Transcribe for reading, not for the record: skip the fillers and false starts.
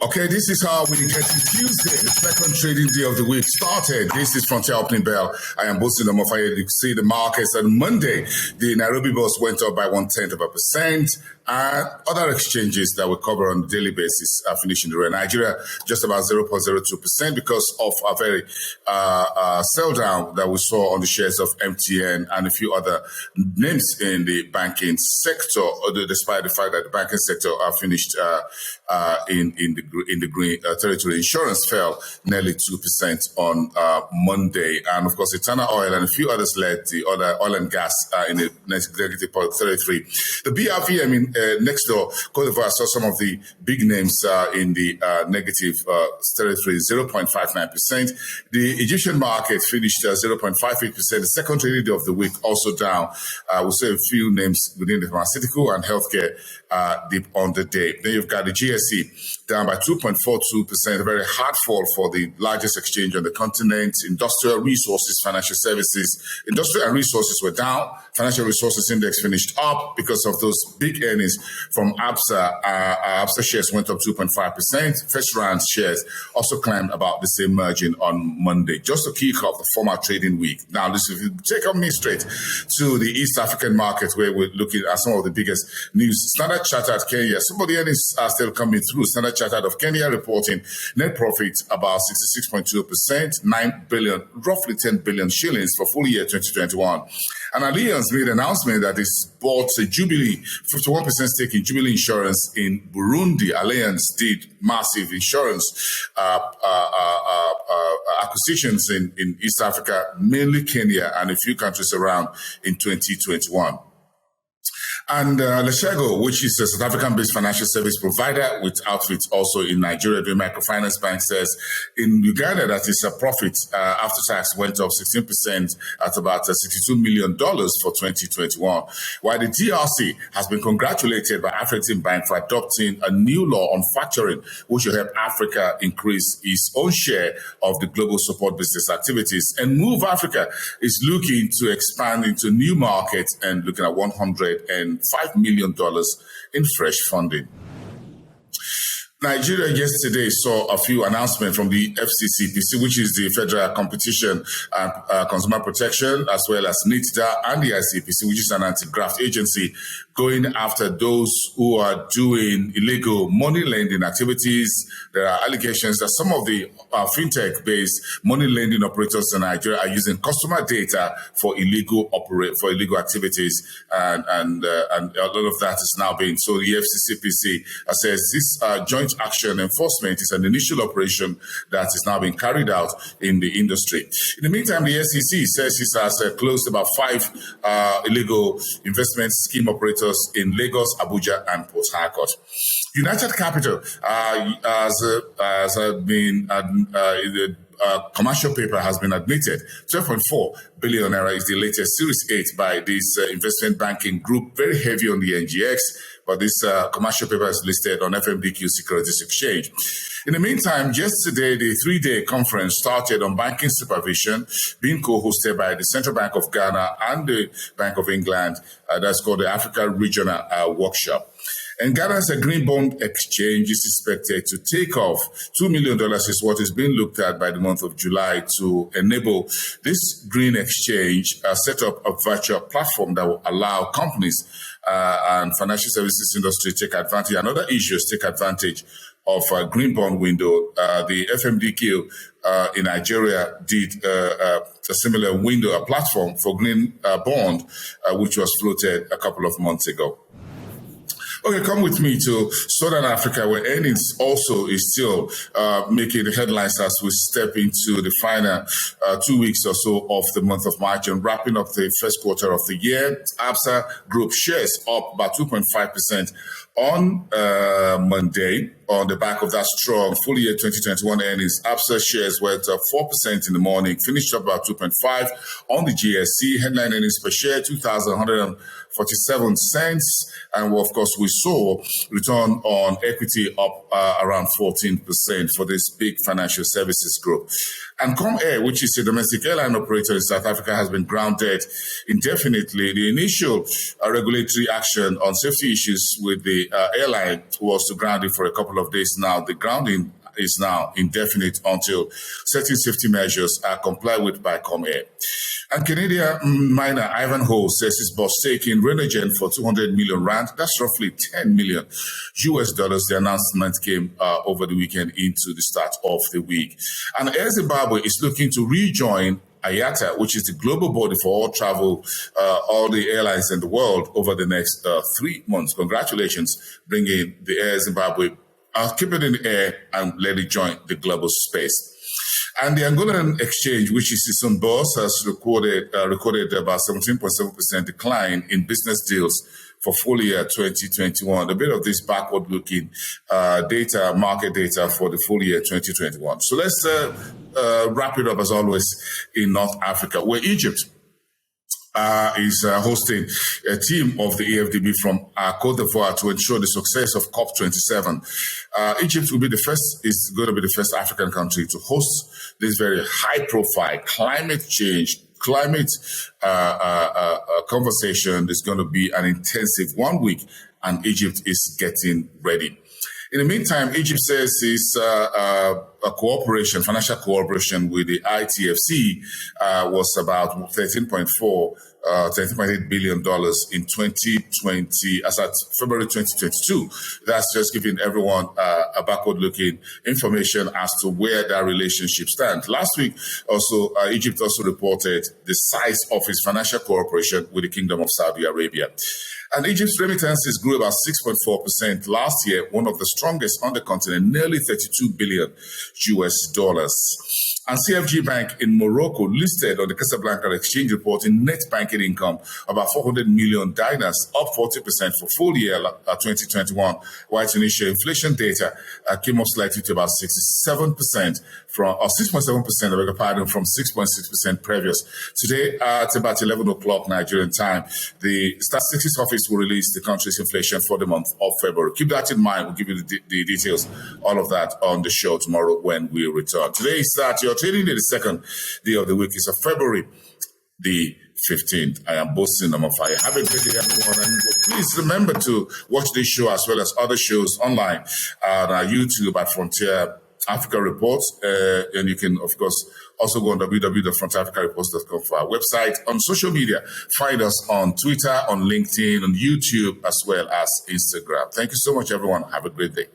Okay, this is how we get to Tuesday, the second trading day of the week started. This is Frontier Opening Bell. I am boosting the Mofaya. You see the markets on Monday. The Nairobi bourse went up by 0.1%. And other exchanges that we cover on a daily basis are finishing the red. Nigeria just about 0.02% because of a very sell down that we saw on the shares of MTN and a few other names in the banking sector, despite the fact that the banking sector are finished in the green territory. Insurance fell nearly 2% on Monday. And of course, Eternal Oil and a few others led the other oil and gas in the negative territory. The BRVM in next door, Cote d'Ivoire, saw some of the big names in the negative territory, 0.59%. The Egyptian market finished 0.58%. The second trading day of the week also down. We'll say a few names within the pharmaceutical and healthcare dip on the day. Then you've got the JSE down by 2.42%, a very hard fall for the largest exchange on the continent. Industrial resources, financial services, industrial and resources were down. Financial resources index finished up because of those big earnings from Absa. Absa shares went up 2.5%. FirstRand shares also climbed about the same margin on Monday, just to kick off the formal trading week. Now, listen, if you take me straight to the East African market, where we're looking at some of the biggest news. Standard Chartered Kenya, some of the earnings are still coming through. Standard Chartered of Kenya reporting net profit about 66.2%, 9 billion, roughly 10 billion shillings for full year 2021. And Allianz made an announcement that it's bought a Jubilee, 51% stake in Jubilee Insurance in Burundi. Allianz did massive insurance acquisitions in East Africa, mainly Kenya and a few countries around in 2021. And Leshego, which is a South African-based financial service provider with outfits also in Nigeria, the microfinance bank, says in Uganda that its profit after tax went up 16% at about $62 million for 2021. While the DRC has been congratulated by Afreximbank for adopting a new law on factoring, which will help Africa increase its own share of the global support business activities. And Move Africa is looking to expand into new markets and looking at $105 million in fresh funding. Nigeria yesterday saw a few announcements from the FCCPC, which is the Federal Competition and Consumer Protection, as well as NITDA and the ICPC, which is an anti-graft agency, going after those who are doing illegal money lending activities. There are allegations that some of the fintech-based money lending operators in Nigeria are using customer data for illegal activities, and a lot of that is now being. So the FCCPC says this joint action enforcement is an initial operation that is now being carried out in the industry. In the meantime, the SEC says it has closed about 5 illegal investment scheme operators in Lagos, Abuja, and Port Harcourt. United Capital has been commercial paper has been admitted. 12.4 billion naira is the latest Series 8 by this investment banking group, very heavy on the NGX, but this commercial paper is listed on FMDQ Securities Exchange. In the meantime, yesterday, the 3-day conference started on banking supervision, being co-hosted by the Central Bank of Ghana and the Bank of England. That's called the Africa Regional Workshop. And Ghana's green bond exchange is expected to take off. $2 million is what is being looked at by the month of July to enable this green exchange set up a virtual platform that will allow companies and financial services industry to take advantage, and other issues take advantage of a green bond window. The FMDQ in Nigeria did a similar window, a platform for green bond, which was floated a couple of months ago. Okay, come with me to Southern Africa, where earnings also is still making the headlines as we step into the final 2 weeks or so of the month of March and wrapping up the first quarter of the year. Absa Group shares up by 2.5% on Monday on the back of that strong full year 2021 earnings. Absa shares went up 4% in the morning, finished up about 2.5 on the JSE. Headline earnings per share, 2,147 cents. And of course, we saw return on equity up around 14% for this big financial services group. And Comair, which is a domestic airline operator in South Africa, has been grounded indefinitely. The initial regulatory action on safety issues with the airline was to ground it for a couple of days now. The grounding is now indefinite until certain safety measures are complied with by Comair. And Canadian miner Ivanhoe says his boss stake in Renogen for 200 million rand. That's roughly $10 million. The announcement came over the weekend into the start of the week. And Air Zimbabwe is looking to rejoin IATA, which is the global body for all travel, all the airlines in the world over the next 3 months. Congratulations, bringing the Air Zimbabwe. I'll keep it in the air and let it join the global space. And the Angolan exchange, which is its own bourse, has recorded about 17.7% decline in business deals for full year 2021. A bit of this backward-looking data, market data for the full year 2021. So let's wrap it up, as always, in North Africa, where Egypt is hosting a team of the AFDB from Côte d'Ivoire to ensure the success of COP27. Egypt will be is going to be the first African country to host this very high-profile climate change, conversation. Is going to be an intensive 1 week, and Egypt is getting ready. In the meantime, Egypt says its financial cooperation with the ITFC was about $13.8 billion in 2020, as at February 2022. That's just giving everyone a backward-looking information as to where that relationship stands. Last week, also, Egypt also reported the size of its financial cooperation with the Kingdom of Saudi Arabia. And Egypt's remittances grew about 6.4% last year, one of the strongest on the continent, nearly $32 billion. And CFG Bank in Morocco listed on the Casablanca Exchange reporting net banking income about 400 million dinars, up 40% for full year 2021, while its initial inflation data came up slightly to about 6.7% from 6.6% previous. Today, at about 11 o'clock Nigerian time, the Statistics Office will release the country's inflation for the month of February. Keep that in mind. We'll give you the details, all of that on the show tomorrow when we return. Today is Saturday. Trading day, the second day of the week is of February the 15th. I am boasting on fire. Have a great day, everyone. And please remember to watch this show as well as other shows online on our YouTube at Frontier Africa Reports. And you can, of course, also go on www.frontierafricareports.com for our website. On social media, find us on Twitter, on LinkedIn, on YouTube, as well as Instagram. Thank you so much, everyone. Have a great day.